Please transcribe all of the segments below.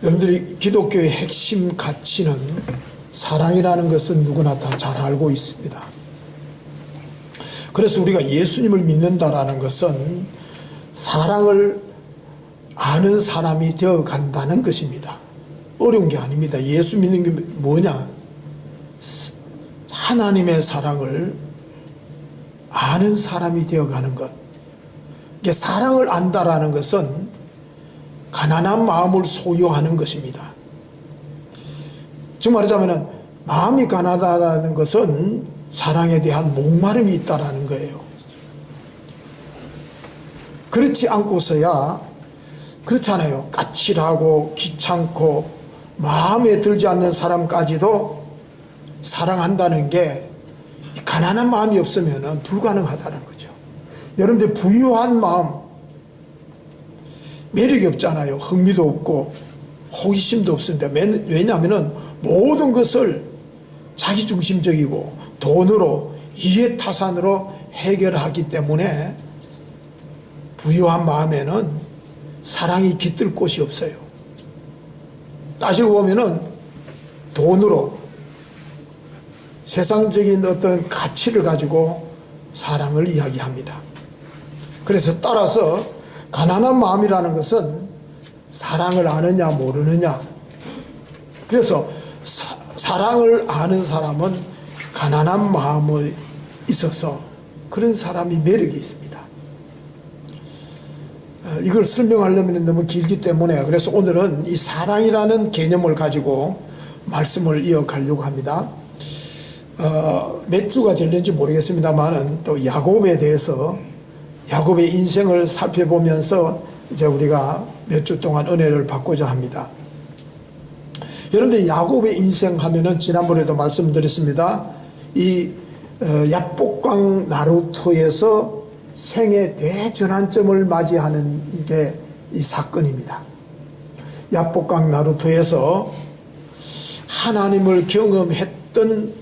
여러분들이 기독교의 핵심 가치는 사랑이라는 것은 누구나 다 잘 알고 있습니다. 그래서 우리가 예수님을 믿는다라는 것은 사랑을 아는 사람이 되어 간다는 것입니다. 어려운 게 아닙니다. 예수 믿는 게 뭐냐? 하나님의 사랑을 아는 사람이 되어 가는 것. 이게 사랑을 안다라는 것은 가난한 마음을 소유하는 것입니다. 즉 말하자면 마음이 가난하다는 것은 사랑에 대한 목마름이 있다라는 거예요. 그렇지 않고서야 그렇잖아요. 까칠하고 귀찮고 마음에 들지 않는 사람까지도 사랑한다는 게 가난한 마음이 없으면 불가능하다는 거죠. 여러분들 부유한 마음 매력이 없잖아요. 흥미도 없고 호기심도 없습니다. 왜냐하면 모든 것을 자기중심적이고 돈으로 이해타산으로 해결하기 때문에 부유한 마음에는 사랑이 깃들 곳이 없어요. 따지고 보면은 돈으로 세상적인 어떤 가치를 가지고 사랑을 이야기합니다. 그래서 따라서 가난한 마음이라는 것은 사랑을 아느냐 모르느냐. 그래서 사랑을 아는 사람은 가난한 마음이 있어서 그런 사람이 매력이 있습니다. 이걸 설명하려면 너무 길기 때문에 그래서 오늘은 이 사랑이라는 개념을 가지고 말씀을 이어가려고 합니다. 몇 주가 될는지 모르겠습니다만은 또 야곱에 대해서 야곱의 인생을 살펴보면서 이제 우리가 몇 주 동안 은혜를 받고자 합니다. 여러분들 야곱의 인생 하면은 지난번에도 말씀드렸습니다. 이 야복강 나루토에서 생의 대전환점을 맞이하는 게 이 사건입니다. 야복강 나루토에서 하나님을 경험했던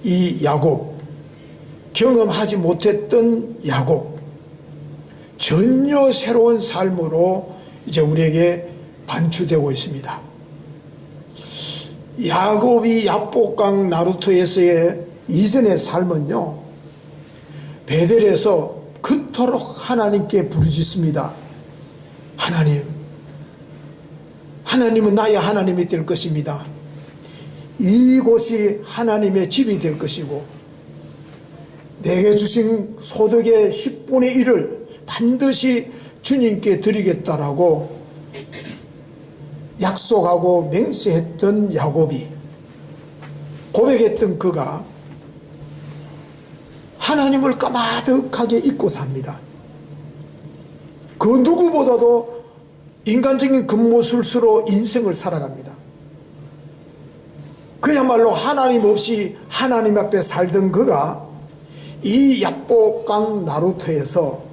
이 야곱, 경험하지 못했던 야곱, 전혀 새로운 삶으로 이제 우리에게 반추되고 있습니다. 야곱이 야복강 나루토에서의 이전의 삶은요, 베델에서 그토록 하나님께 부르짖습니다. 하나님은 나의 하나님이 될 것입니다. 이곳이 하나님의 집이 될 것이고 내게 주신 소득의 10분의 1을 반드시 주님께 드리겠다라고 약속하고 맹세했던 야곱이 고백했던 그가 하나님을 까마득하게 잊고 삽니다. 그 누구보다도 인간적인 겉모술수로 인생을 살아갑니다. 그야말로 하나님 없이 하나님 앞에 살던 그가 이 야복강 나루토에서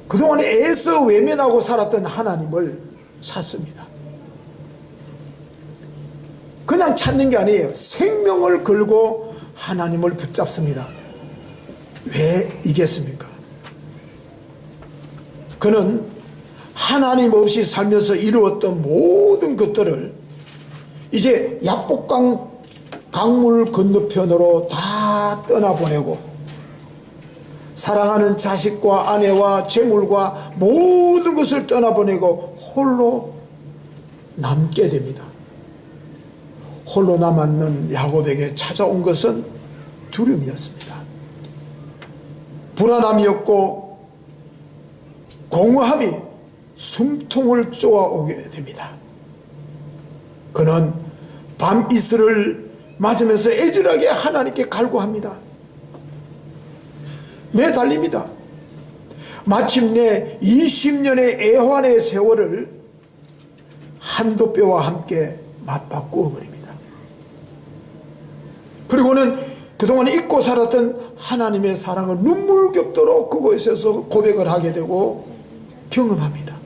그동안 애써 외면하고 살았던 하나님을 찾습니다. 그냥 찾는 게 아니에요. 생명을 걸고 하나님을 붙잡습니다. 왜 이겠습니까? 그는 하나님 없이 살면서 이루었던 모든 것들을 이제 야복강 강물 건너편으로 다 떠나보내고 사랑하는 자식과 아내와 재물과 모든 것을 떠나보내고 홀로 남게 됩니다. 홀로 남았는 야곱에게 찾아온 것은 두려움이었습니다. 불안함이었고 공허함이 숨통을 쪼아오게 됩니다. 그는 밤 이슬을 맞으면서 애절하게 하나님께 갈구합니다. 매달립니다. 마침내 20년의 애환의 세월을 한도뼈와 함께 맞바꾸어 버립니다. 그리고는 그동안 잊고 살았던 하나님의 사랑을 눈물겹도록 그곳에서 고백을 하게 되고 경험합니다.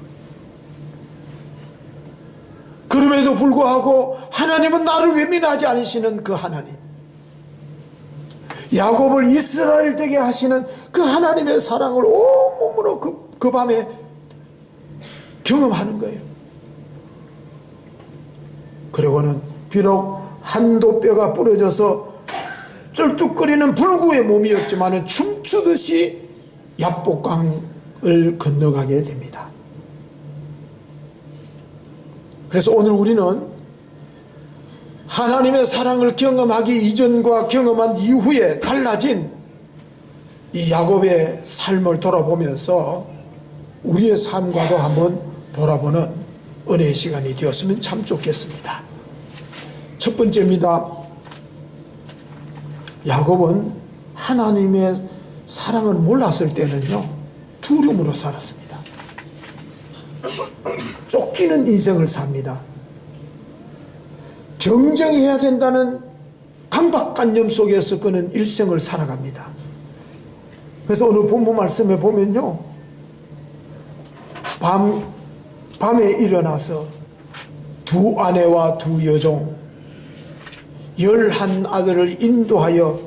그럼에도 불구하고 하나님은 나를 외면하지 않으시는 그 하나님, 야곱을 이스라엘 되게 하시는 그 하나님의 사랑을 온몸으로 그 밤에 경험하는 거예요. 그리고는 비록 한도 뼈가 부러져서 쩔뚝거리는 불구의 몸이었지만 춤추듯이 야복강을 건너가게 됩니다. 그래서 오늘 우리는 하나님의 사랑을 경험하기 이전과 경험한 이후에 달라진 이 야곱의 삶을 돌아보면서 우리의 삶과도 한번 돌아보는 은혜의 시간이 되었으면 참 좋겠습니다. 첫 번째입니다. 야곱은 하나님의 사랑을 몰랐을 때는요, 두려움으로 살았습니다. 쫓기는 인생을 삽니다. 경쟁해야 된다는 강박관념 속에서 그는 일생을 살아갑니다. 그래서 오늘 본문 말씀에 보면요, 밤에 일어나서 두 아내와 두 여종 11 아들을 인도하여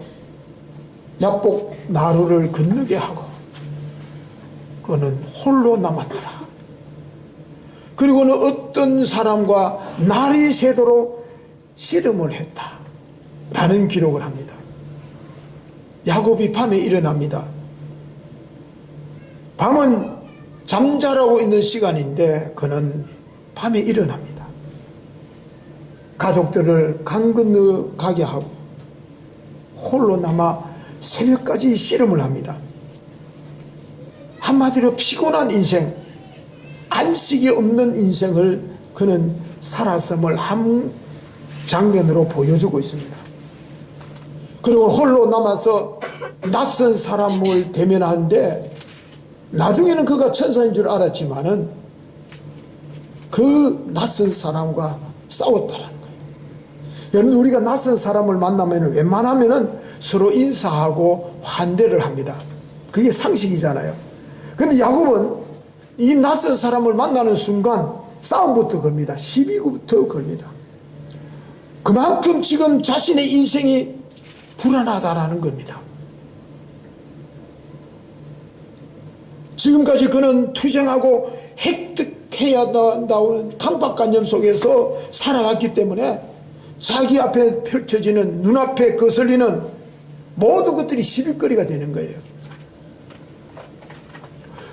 야복 나루를 건너게 하고 그는 홀로 남았더라. 그리고는 어떤 사람과 날이 새도록 씨름을 했다 라는 기록을 합니다. 야곱이 밤에 일어납니다. 밤은 잠자라고 있는 시간인데 그는 밤에 일어납니다. 가족들을 강 건너 가게 하고 홀로 남아 새벽까지 씨름을 합니다. 한마디로 피곤한 인생, 안식이 없는 인생을 그는 살았음을 한 장면으로 보여주고 있습니다. 그리고 홀로 남아서 낯선 사람을 대면하는데 나중에는 그가 천사인 줄 알았지만은 그 낯선 사람과 싸웠다라는 거예요. 여러분, 우리가 낯선 사람을 만나면 웬만하면은 서로 인사하고 환대를 합니다. 그게 상식이잖아요. 근데 야곱은 이 낯선 사람을 만나는 순간 싸움부터 걸립니다. 시비부터 걸립니다. 그만큼 지금 자신의 인생이 불안하다라는 겁니다. 지금까지 그는 투쟁하고 획득해야 나오는 강박관념 속에서 살아왔기 때문에 자기 앞에 펼쳐지는 눈앞에 거슬리는 모든 것들이 시비거리가 되는 거예요.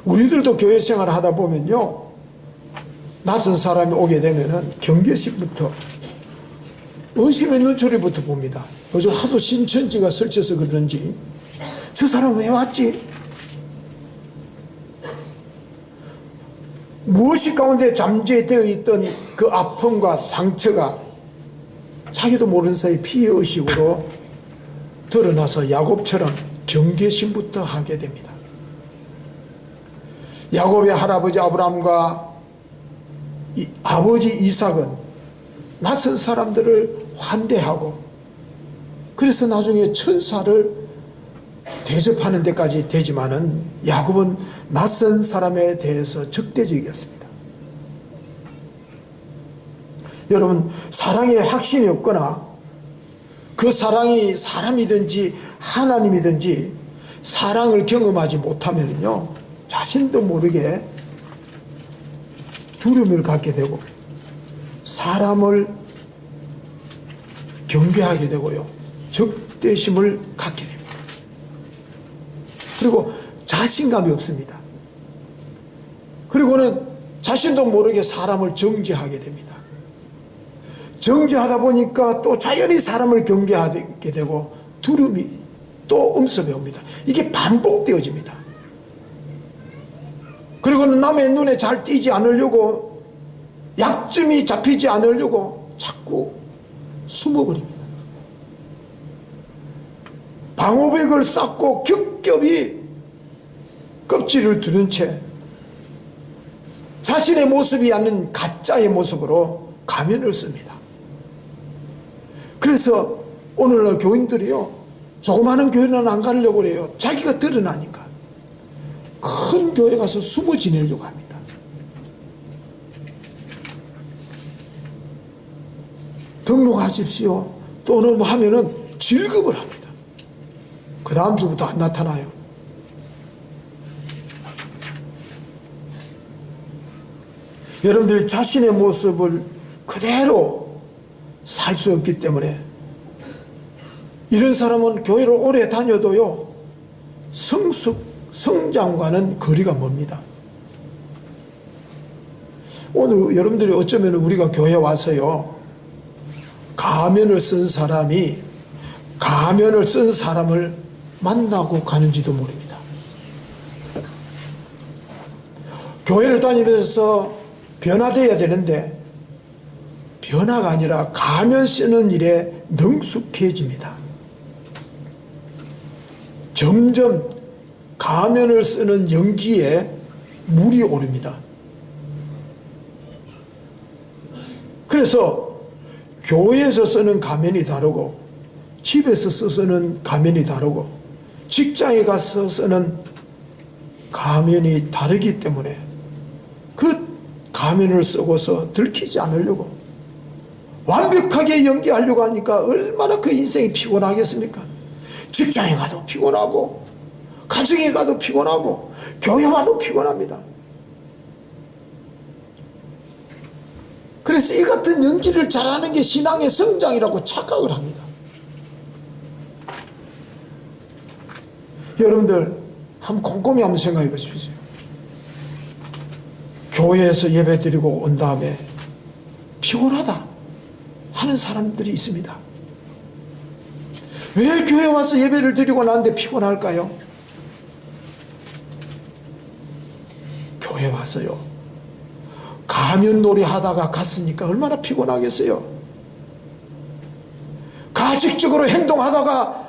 우리들도 교회 생활을 하다 보면요, 낯선 사람이 오게 되면은 경계심부터 의심의 눈초리부터 봅니다. 요즘 하도 신천지가 설쳐서 그런지 저 사람 왜 왔지? 무엇이 가운데 잠재되어 있던 그 아픔과 상처가 자기도 모르는 사이 피의 의식으로 드러나서 야곱처럼 경계심부터 하게 됩니다. 야곱의 할아버지 아브라함과 아버지 이삭은 낯선 사람들을 환대하고 그래서 나중에 천사를 대접하는 데까지 되지만은 야곱은 낯선 사람에 대해서 적대적이었습니다. 여러분, 사랑에 확신이 없거나 그 사랑이 사람이든지 하나님이든지 사랑을 경험하지 못하면요, 자신도 모르게 두려움을 갖게 되고 사람을 경계하게 되고요, 적대심을 갖게 됩니다. 그리고 자신감이 없습니다. 그리고는 자신도 모르게 사람을 정죄하게 됩니다. 정죄하다 보니까 또 자연히 사람을 경계하게 되고 두려움이 또 엄습해 옵니다. 이게 반복되어집니다. 그리고는 남의 눈에 잘 띄지 않으려고, 약점이 잡히지 않으려고 자꾸 숨어버립니다. 방호백을 쌓고 겹겹이 껍질을 두른 채 자신의 모습이 아닌 가짜의 모습으로 가면을 씁니다. 그래서 오늘날 교인들이요, 조그마한 교회는 안 가려고 그래요. 자기가 드러나니까 큰 교회 가서 숨어 지내려고 합니다. 등록하십시오 또는 뭐 하면은 질급을 합니다. 그 다음 주부터 안 나타나요. 여러분들이 자신의 모습을 그대로 살 수 없기 때문에 이런 사람은 교회를 오래 다녀도요, 성장과는 거리가 멉니다. 오늘 여러분들이 어쩌면 우리가 교회 와서요, 가면을 쓴 사람이 가면을 쓴 사람을 만나고 가는지도 모릅니다. 교회를 다니면서 변화되어야 되는데 변화가 아니라 가면 쓰는 일에 능숙해집니다. 점점 가면을 쓰는 연기에 물이 오릅니다. 그래서 교회에서 쓰는 가면이 다르고 집에서 쓰는 가면이 다르고 직장에 가서 쓰는 가면이 다르기 때문에 그 가면을 쓰고서 들키지 않으려고 완벽하게 연기하려고 하니까 얼마나 그 인생이 피곤하겠습니까? 직장에 가도 피곤하고 가정에 가도 피곤하고 교회 와도 피곤합니다. 그래서 이 같은 연기를 잘하는 게 신앙의 성장이라고 착각을 합니다. 여러분들 한번 곰곰이 한번 생각해 보십시오. 교회에서 예배 드리고 온 다음에 피곤하다 하는 사람들이 있습니다. 왜 교회 와서 예배를 드리고 나는데 피곤할까요? 교회 와서요, 가면놀이 하다가 갔으니까 얼마나 피곤하겠어요. 가식적으로 행동하다가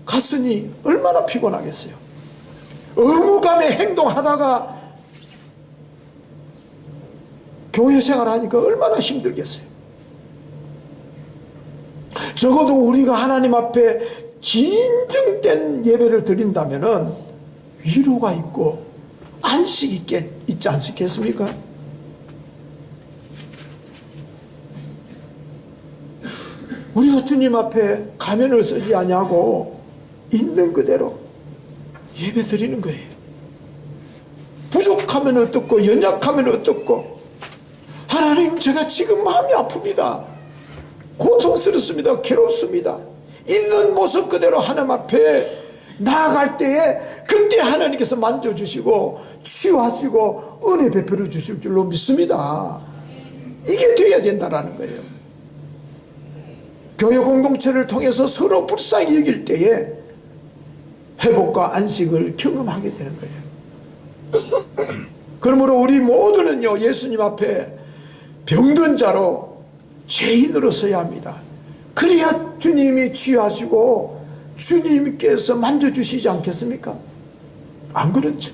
갔으니 얼마나 피곤하겠어요. 의무감에 행동하다가 교회 생활하니까 얼마나 힘들겠어요. 적어도 우리가 하나님 앞에 진정된 예배를 드린다면은 위로가 있고 안식 있지 않겠습니까? 우리가 주님 앞에 가면을 쓰지 아니하고 있는 그대로 예배 드리는 거예요. 부족하면 어떻고 연약하면 어떻고, 하나님 제가 지금 마음이 아픕니다. 고통스럽습니다. 괴롭습니다. 있는 모습 그대로 하나님 앞에 나아갈 때에 그때 하나님께서 만져주시고 치유하시고 은혜 베풀어 주실 줄로 믿습니다. 이게 돼야 된다라는 거예요. 교회 공동체를 통해서 서로 불쌍히 여길 때에 회복과 안식을 경험하게 되는 거예요. 그러므로 우리 모두는요, 예수님 앞에 병든 자로 죄인으로 서야 합니다. 그래야 주님이 치유하시고 주님께서 만져주시지 않겠습니까? 안 그렇죠?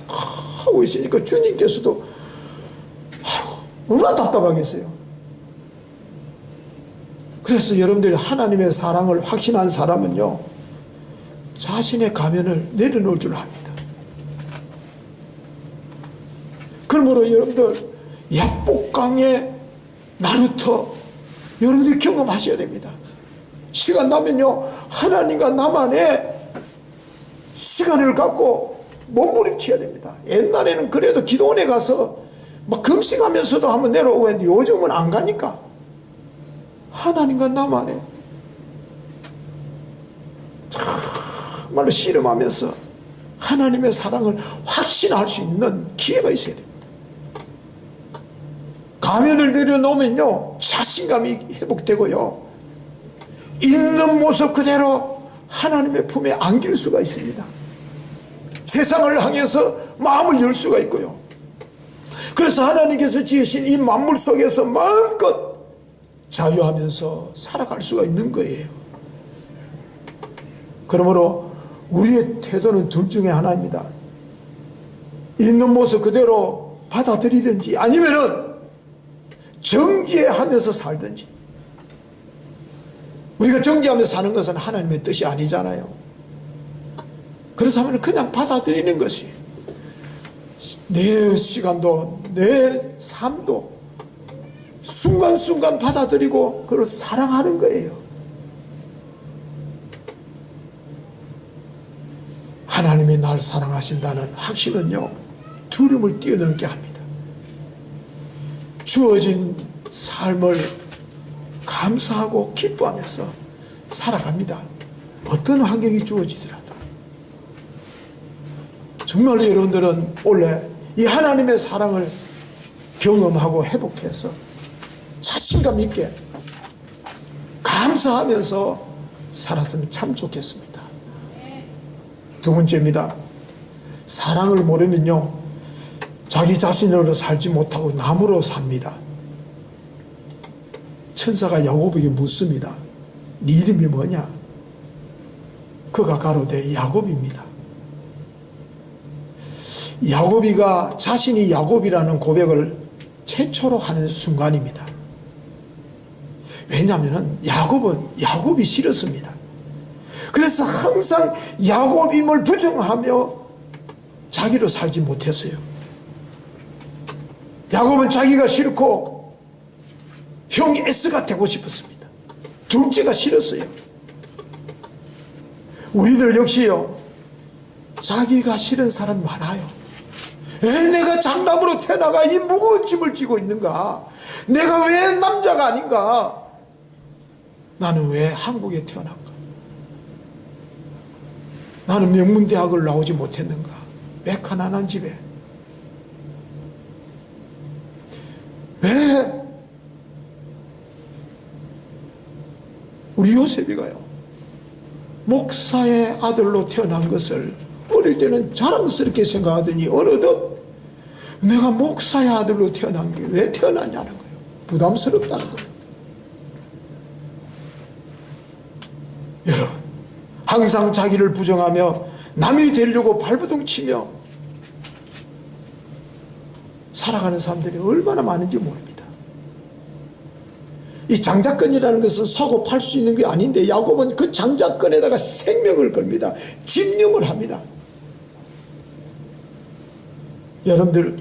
하고 있으니까 주님께서도 얼마나 답답하겠어요. 그래서 여러분들이 하나님의 사랑을 확신한 사람은요, 자신의 가면을 내려놓을 줄 압니다. 그러므로 여러분들 약복강의 나루터 여러분들이 경험하셔야 됩니다. 시간 나면요, 하나님과 나만의 시간을 갖고 몸부림쳐야 됩니다. 옛날에는 그래도 기도원에 가서 막 금식하면서도 한번 내려오고 했는데 요즘은 안 가니까 하나님과 나만의 정말로 씨름하면서 하나님의 사랑을 확신할 수 있는 기회가 있어야 됩니다. 가면을 내려놓으면요, 자신감이 회복되고요, 있는 모습 그대로 하나님의 품에 안길 수가 있습니다. 세상을 향해서 마음을 열 수가 있고요. 그래서 하나님께서 지으신 이 만물 속에서 마음껏 자유하면서 살아갈 수가 있는 거예요. 그러므로 우리의 태도는 둘 중에 하나입니다. 있는 모습 그대로 받아들이든지 아니면은 정죄하면서 살든지. 우리가 정죄하면서 사는 것은 하나님의 뜻이 아니잖아요. 그렇다면 그냥 받아들이는 것이 내 시간도 내 삶도 순간순간 받아들이고 그걸 사랑하는 거예요. 하나님이 날 사랑하신다는 확신은요, 두려움을 뛰어넘게 합니다. 주어진 삶을 감사하고 기뻐하면서 살아갑니다. 어떤 환경이 주어지더라도. 정말로 여러분들은 원래 이 하나님의 사랑을 경험하고 회복해서 자신감 있게 감사하면서 살았으면 참 좋겠습니다. 두 번째입니다. 사랑을 모르면요, 자기 자신으로 살지 못하고 남으로 삽니다. 천사가 야곱에게 묻습니다. 네 이름이 뭐냐? 그가 가로되 야곱입니다. 야곱이가 자신이 야곱이라는 고백을 최초로 하는 순간입니다. 왜냐하면 야곱은 야곱이 싫었습니다. 그래서 항상 야곱임을 부정하며 자기로 살지 못했어요. 야곱은 자기가 싫고 형 에스가 되고 싶었습니다. 둘째가 싫었어요. 우리들 역시요, 자기가 싫은 사람 많아요. 내가 장남으로 태어나가 이 무거운 짐을 지고 있는가? 내가 왜 남자가 아닌가? 나는 왜 한국에 태어난가? 나는 명문대학을 나오지 못했는가? 왜 가난한 집에? 왜 우리 요셉이가요, 목사의 아들로 태어난 것을 어릴 때는 자랑스럽게 생각하더니 어느덧 내가 목사의 아들로 태어난 게 왜 태어났냐는 거예요. 부담스럽다는 거예요. 여러분, 항상 자기를 부정하며 남이 되려고 발버둥 치며 살아가는 사람들이 얼마나 많은지 모릅니다. 이 장자권이라는 것은 사고 팔 수 있는 게 아닌데 야곱은 그 장자권에다가 생명을 겁니다. 집념을 합니다. 여러분들,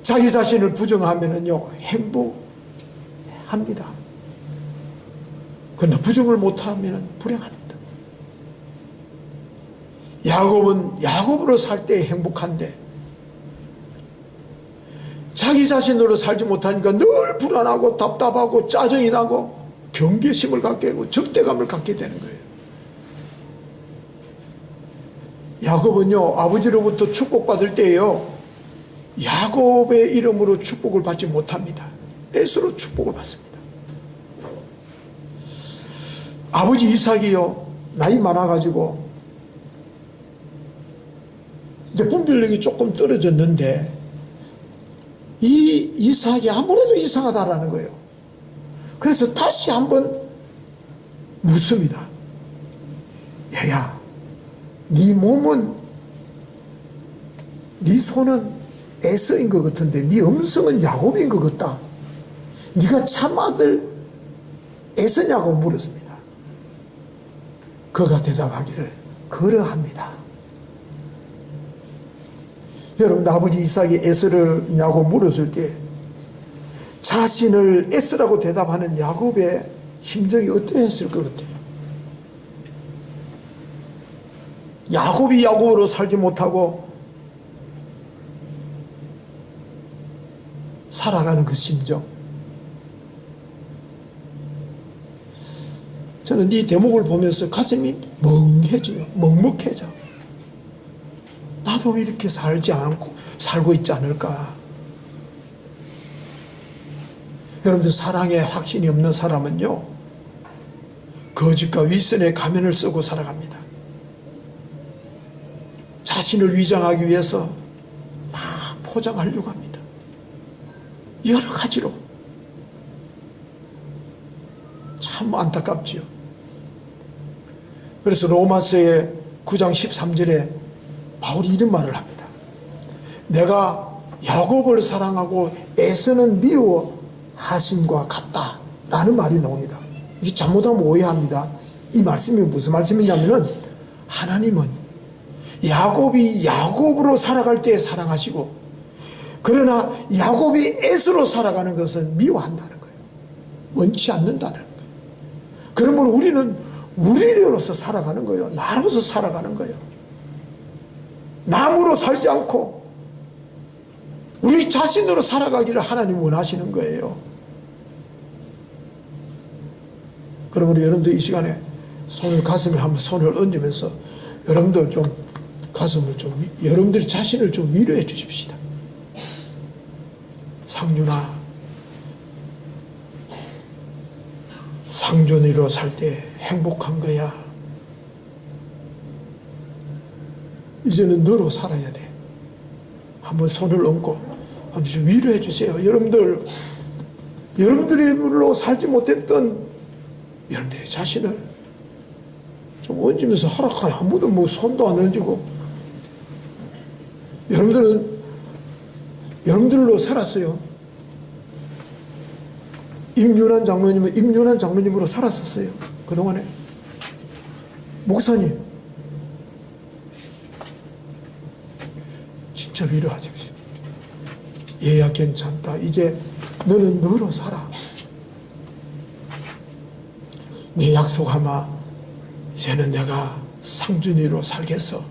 자기 자신을 부정하면은요, 행복합니다. 그러나 부정을 못하면 불행합니다. 야곱은 야곱으로 살 때 행복한데 자기 자신으로 살지 못하니까 늘 불안하고 답답하고 짜증이 나고 경계심을 갖게 되고 적대감을 갖게 되는 거예요. 야곱은요, 아버지로부터 축복받을 때에요, 야곱의 이름으로 축복을 받지 못합니다. 에서로 축복을 받습니다. 아버지 이삭이요, 나이 많아가지고 이제 분별력이 조금 떨어졌는데 이 이삭이 아무래도 이상하다라는 거예요. 그래서 다시 한번 묻습니다. 얘야, 네 몸은, 네 손은 에서인 것 같은데 네 음성은 야곱인 것 같다. 네가 참아들 에서냐고 물었습니다. 그가 대답하기를 그러합니다. 여러분, 아버지 이삭이 에서냐고 물었을 때 자신을 에서라고 대답하는 야곱의 심정이 어떠했을 것 같아요? 야곱이 야곱으로 살지 못하고 살아가는 그 심정. 저는 이 대목을 보면서 가슴이 멍해져요. 먹먹해져. 나도 이렇게 살고 있지 않을까. 여러분들, 사랑에 확신이 없는 사람은요, 거짓과 위선의 가면을 쓰고 살아갑니다. 자신을 위장하기 위해서 막 포장하려고 합니다. 여러 가지로. 참 안타깝지요. 그래서 로마서의 9장 13절에 바울이 이런 말을 합니다. 내가 야곱을 사랑하고 에서는 미워하심과 같다 라는 말이 나옵니다. 이게 잘못하면 오해합니다. 이 말씀이 무슨 말씀이냐면은, 하나님은 야곱이 야곱으로 살아갈 때 사랑하시고, 그러나 야곱이 에서로 살아가는 것은 미워한다는 거예요. 원치 않는다는 거예요. 그러므로 우리는 우리로서 살아가는 거예요. 나로서 살아가는 거예요. 남으로 살지 않고 우리 자신으로 살아가기를 하나님 원하시는 거예요. 그러므로 여러분들 이 시간에 손을 가슴에 한번 손을 얹으면서 여러분들 좀 가슴을 좀 여러분들이 자신을 좀 위로해 주십시다. 상준아, 상준이로 살 때 행복한 거야. 이제는 너로 살아야 돼. 한번 손을 얹고 한번 좀 위로해 주세요. 여러분들로 살지 못했던 여러분들의 자신을 좀 얹으면서 하락하니 아무도 뭐 손도 안 얹고 여러분들로 살았어요. 임윤환 장로님은 임윤환 장로님으로 살았었어요. 그동안에 목사님 진짜 위로하십시오. 얘야 괜찮다. 이제 너는 너로 살아. 네 약속하마. 이제는 내가 상준이로 살겠어.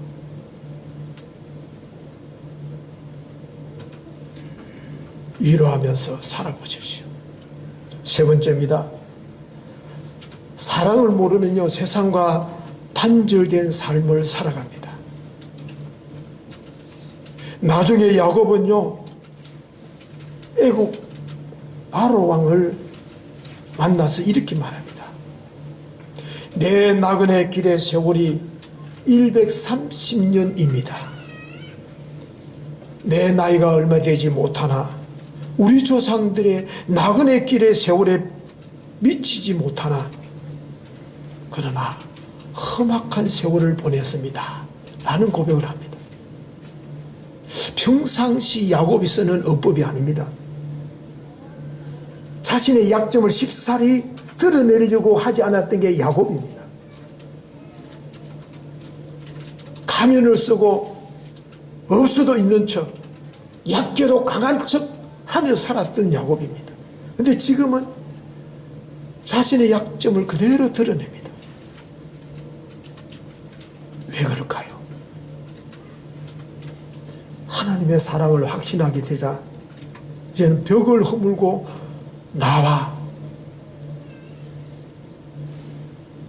위로하면서 살아보십시오. 세 번째입니다. 사랑을 모르면요, 세상과 단절된 삶을 살아갑니다. 나중에 야곱은요, 애국 바로 왕을 만나서 이렇게 말합니다. 내 나그네 길의 세월이 130년입니다. 내 나이가 얼마 되지 못하나 우리 조상들의 나그네 길의 세월에 미치지 못하나 그러나 험악한 세월을 보냈습니다. 라는 고백을 합니다. 평상시 야곱이 쓰는 어법이 아닙니다. 자신의 약점을 쉽사리 드러내려고 하지 않았던 게 야곱입니다. 가면을 쓰고 없어도 있는 척, 약게도 강한 척 하며 살았던 야곱입니다. 그런데 지금은 자신의 약점을 그대로 드러냅니다. 왜 그럴까요? 하나님의 사랑을 확신하게 되자 이제는 벽을 허물고 나와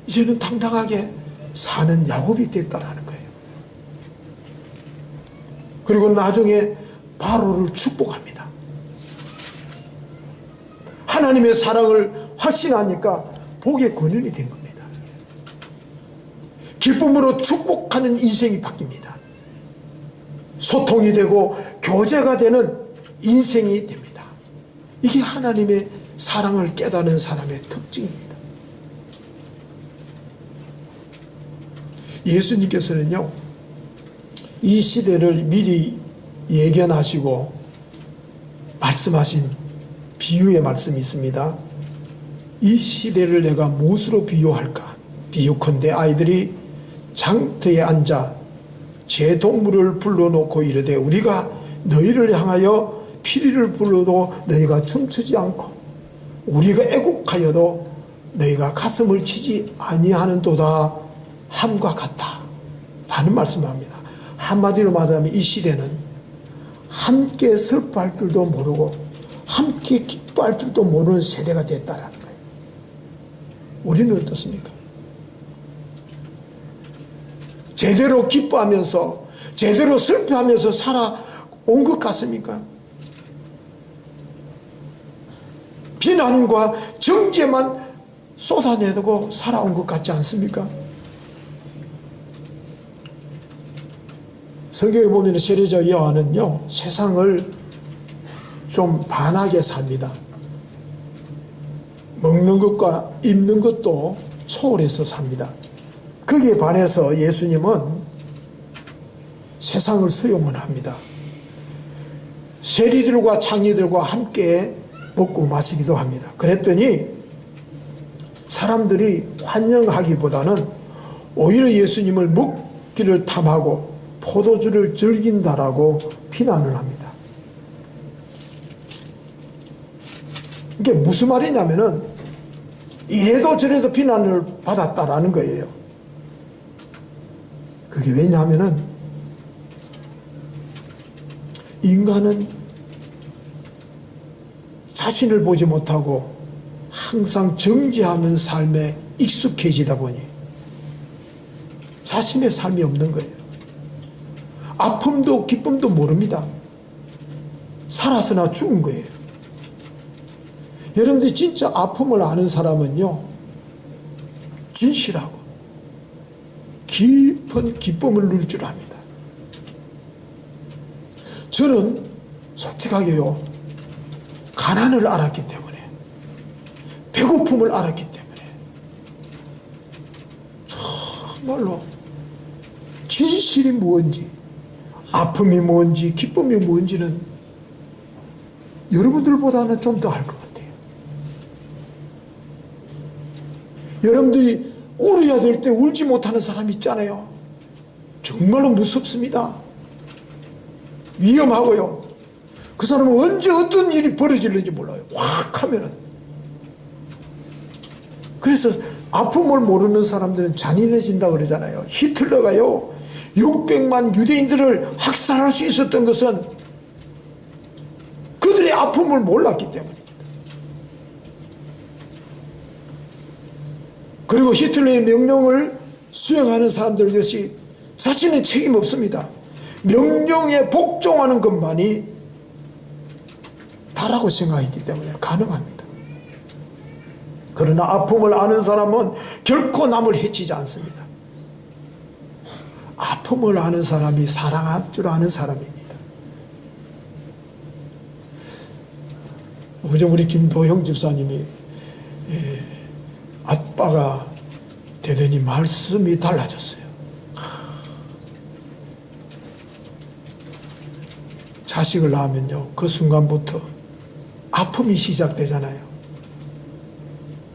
이제는 당당하게 사는 야곱이 됐다라는 거예요. 그리고 나중에 바로를 축복합니다. 하나님의 사랑을 확신하니까 복의 권연이 된 겁니다. 기쁨으로 축복하는 인생이 바뀝니다. 소통이 되고 교제가 되는 인생이 됩니다. 이게 하나님의 사랑을 깨닫는 사람의 특징입니다. 예수님께서는요, 이 시대를 미리 예견하시고 말씀하신 비유의 말씀이 있습니다. 이 시대를 내가 무엇으로 비유할까? 비유컨대 아이들이 장터에 앉아 제 동물을 불러놓고 이르되 우리가 너희를 향하여 피리를 불러도 너희가 춤추지 않고 우리가 애곡하여도 너희가 가슴을 치지 아니하는도다 함과 같다 라는 말씀을 합니다. 한마디로 말하면 이 시대는 함께 슬퍼할 줄도 모르고 함께 기뻐할 줄도 모르는 세대가 됐다라는 거예요. 우리는 어떻습니까? 제대로 기뻐하면서 제대로 슬퍼하면서 살아온 것 같습니까? 비난과 정죄만 쏟아내고 살아온 것 같지 않습니까? 성경에 보면 세례자 요한은요, 세상을 좀 반하게 삽니다. 먹는 것과 입는 것도 초월해서 삽니다. 거기에 반해서 예수님은 세상을 수용을 합니다. 세리들과 창리들과 함께 먹고 마시기도 합니다. 그랬더니 사람들이 환영하기보다는 오히려 예수님을 먹기를 탐하고 포도주를 즐긴다라고 비난을 합니다. 이게 무슨 말이냐면은 이래도 저래도 비난을 받았다라는 거예요. 그게 왜냐하면은 인간은 자신을 보지 못하고 항상 정지하는 삶에 익숙해지다 보니 자신의 삶이 없는 거예요. 아픔도 기쁨도 모릅니다. 살았으나 죽은 거예요. 여러분들이 진짜 아픔을 아는 사람은요, 진실하고 깊은 기쁨을 누릴 줄 압니다. 저는 솔직하게요, 가난을 알았기 때문에, 배고픔을 알았기 때문에 정말로 진실이 뭔지, 아픔이 뭔지, 기쁨이 뭔지는 여러분들보다는 좀 더 알 것 같아요. 여러분들이 울어야 될 때 울지 못하는 사람이 있잖아요. 정말로 무섭습니다. 위험하고요. 그 사람은 언제 어떤 일이 벌어질는지 몰라요. 확 하면은. 그래서 아픔을 모르는 사람들은 잔인해진다고 그러잖아요. 히틀러가요, 600만 유대인들을 학살할 수 있었던 것은 그들의 아픔을 몰랐기 때문입니다. 그리고 히틀러의 명령을 수행하는 사람들 역시 자신은 책임 없습니다. 명령에 복종하는 것만이 다라고 생각했기 때문에 가능합니다. 그러나 아픔을 아는 사람은 결코 남을 해치지 않습니다. 아픔을 아는 사람이 사랑할 줄 아는 사람입니다. 어제 우리 김도형 집사님이 아빠가 되더니 말씀이 달라졌어요. 자식을 낳으면요, 그 순간부터 아픔이 시작되잖아요.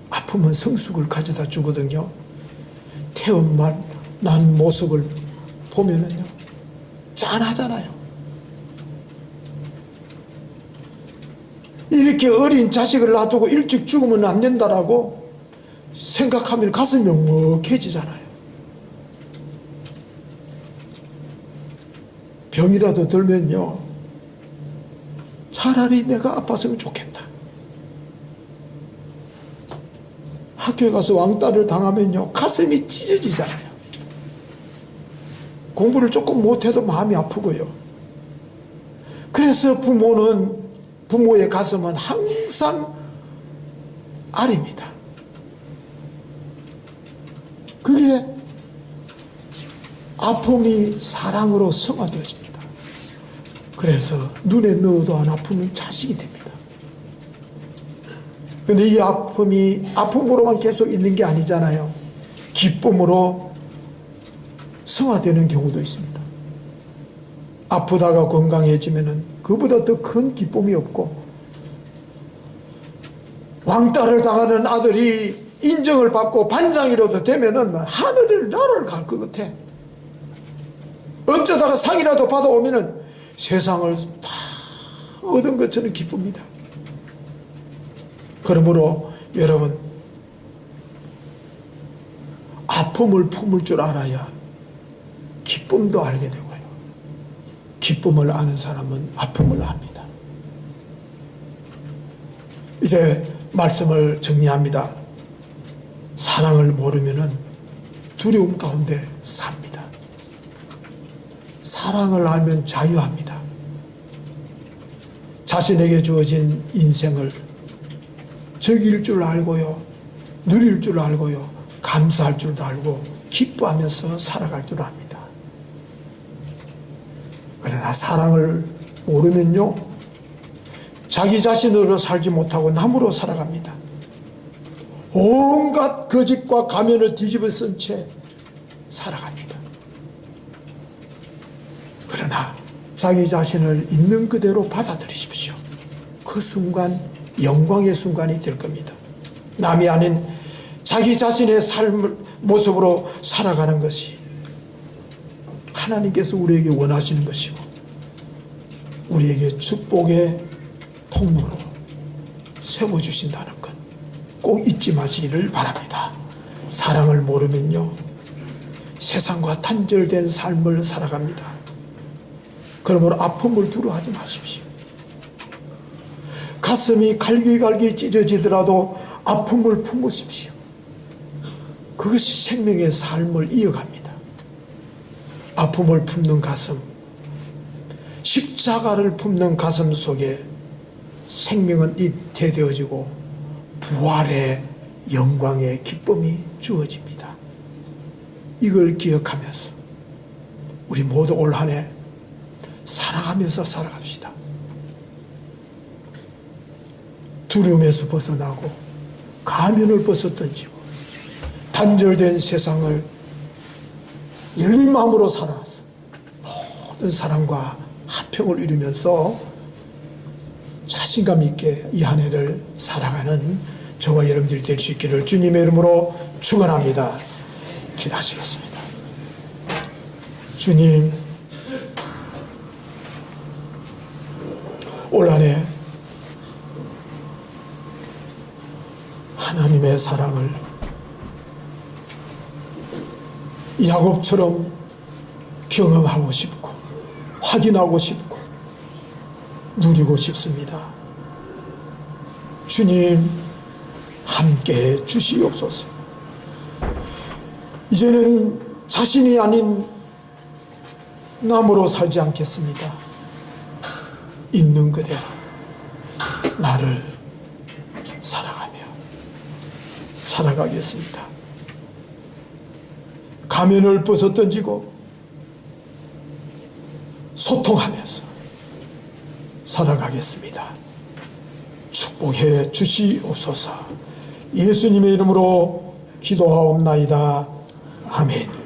아픔은 성숙을 가져다 주거든요. 태엄만 난 모습을 보면은요, 짠하잖아요. 이렇게 어린 자식을 놔두고 일찍 죽으면 안 된다라고 생각하면 가슴이 먹먹해지잖아요. 병이라도 들면요, 차라리 내가 아팠으면 좋겠다. 학교에 가서 왕따를 당하면요, 가슴이 찢어지잖아요. 공부를 조금 못해도 마음이 아프고요. 그래서 부모의 가슴은 항상 아립니다. 그게 아픔이 사랑으로 승화되어집니다. 그래서 눈에 넣어도 안 아프면 자식이 됩니다. 그런데 이 아픔이 아픔으로만 계속 있는 게 아니잖아요. 기쁨으로 승화되는 경우도 있습니다. 아프다가 건강해지면은 그보다 더 큰 기쁨이 없고, 왕따를 당하는 아들이 인정을 받고 반장이라도 되면은 하늘을 나라를 갈 것 같아. 어쩌다가 상이라도 받아오면은 세상을 다 얻은 것처럼 기쁩니다. 그러므로 여러분, 아픔을 품을 줄 알아야 기쁨도 알게 되고요. 기쁨을 아는 사람은 아픔을 압니다. 이제 말씀을 정리합니다. 사랑을 모르면은 두려움 가운데 삽니다. 사랑을 알면 자유합니다. 자신에게 주어진 인생을 즐길 줄 알고요, 누릴 줄 알고요, 감사할 줄도 알고 기뻐하면서 살아갈 줄 압니다. 그러나 사랑을 모르면요, 자기 자신으로 살지 못하고 남으로 살아갑니다. 온갖 거짓과 가면을 뒤집어 쓴 채 살아갑니다. 그러나 자기 자신을 있는 그대로 받아들이십시오. 그 순간 영광의 순간이 될 겁니다. 남이 아닌 자기 자신의 삶을 모습으로 살아가는 것이 하나님께서 우리에게 원하시는 것이고, 우리에게 축복의 통로로 세워주신다는 것 꼭 잊지 마시기를 바랍니다. 사랑을 모르면요, 세상과 단절된 삶을 살아갑니다. 그러므로 아픔을 두려워하지 마십시오. 가슴이 갈기갈기 찢어지더라도 아픔을 품으십시오. 그것이 생명의 삶을 이어갑니다. 아픔을 품는 가슴, 십자가를 품는 가슴 속에 생명은 잇대어지고 부활의 영광의 기쁨이 주어집니다. 이걸 기억하면서 우리 모두 올 한 해 살아가면서 살아갑시다. 두려움에서 벗어나고 가면을 벗어던지고 단절된 세상을 열린 마음으로 살아서 모든 사람과 화평을 이루면서 자신감 있게 이 한 해를 살아가는 저와 여러분들이 될 수 있기를 주님의 이름으로 축원합니다. 기도하시겠습니다. 주님, 올 한 해 하나님의 사랑을 야곱처럼 경험하고 싶고 확인하고 싶고 누리고 싶습니다. 주님, 함께해 주시옵소서. 이제는 자신이 아닌 남으로 살지 않겠습니다. 있는 그대로 나를 사랑하며 살아가겠습니다. 가면을 벗어던지고 소통하면서 살아가겠습니다. 축복해 주시옵소서. 예수님의 이름으로 기도하옵나이다. 아멘.